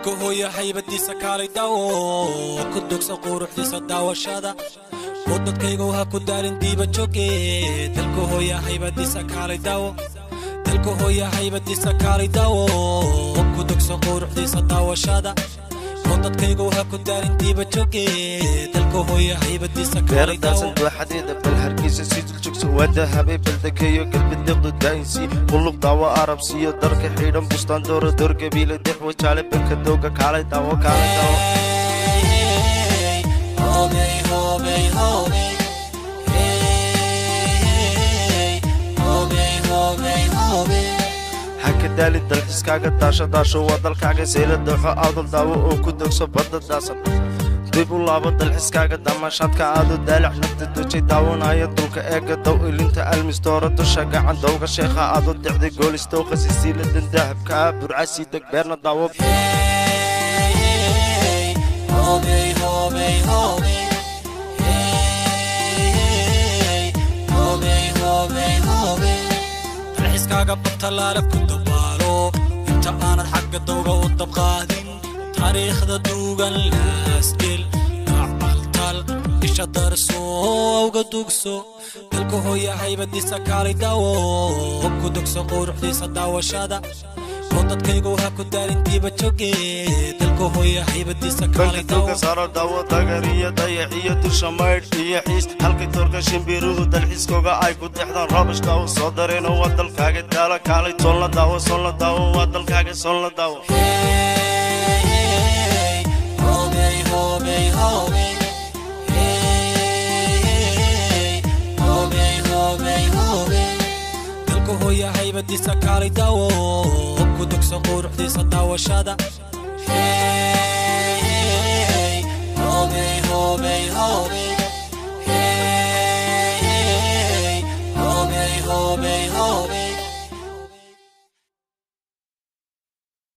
dalka hooyo haybadiisa Kalay Dawo ku dugso quruxdiisa daawashada wadadkayga waxa ku daarin diiba jooge dalka hooyo haybadiisa Kalay Dawo dalka hooyo haybadiisa Kalay Dawo ku dugso quruxdiisa daawashada wadadkayga waxa ku daarin diiba jooge dalka hooyo haybadiisa Kalay Dawo حديدة بالحركيسة سيد الجكس وده حبيب الذكية قلب الدغد الداينسي قلوب دعوة عربسية درك حيران بستان دور دور قبيلة دحوة شالب بكدوكا كالي دعوة كالي دعوة هوبي هوبي هوبي هوبي هوبي هوبي حكي دالي دالحس كاقا داشا داشا ودال كاقا سيلة دوحة عضل دعوة وكدوك صبادة داسا ديبو لابد الحسكاقة دماشات كعادو دالع نفت دوشي داون هاي الدولكا ايقا دو اللي انت المستورة دوشاقا عن دوغا شيخا عادو دعدي قول استوخا سيسيلة دن داهب كاب برعاسي دك بيرنا داو هوبي هوبي هوبي هوبي هوبي هوبي الحسكاقة بطلالك كنت بالو انت انا الحق الدوغا والطبقادين تاريخ ذا دوغان لاسكيل نعمل إيش درسو وقدوكسو دلكو هوية haybadiisa Kalay Dawo كدوكسو قروحديسا daawashada wadadkaygu waxa ku daarin diiba jooge dalka hooyo haybadiisa Kalay Dawo dalka saro dawo dagariya dayaciya dusha mayd iyo xiis halka torka shimbiruhu dalxiiskooga ay ku dhexdaan rabash dawo soo dareeno wadalkaaga daala Kalay son la dawo wadalkaaga son la dawo هوبي هوبي هوبي هوبي هوبي dalka hooyo haybadiisa Kalay Dawo ku dugso quruxdiisa daawashada هوبي هوبي هوبي هوبي هوبي هوبي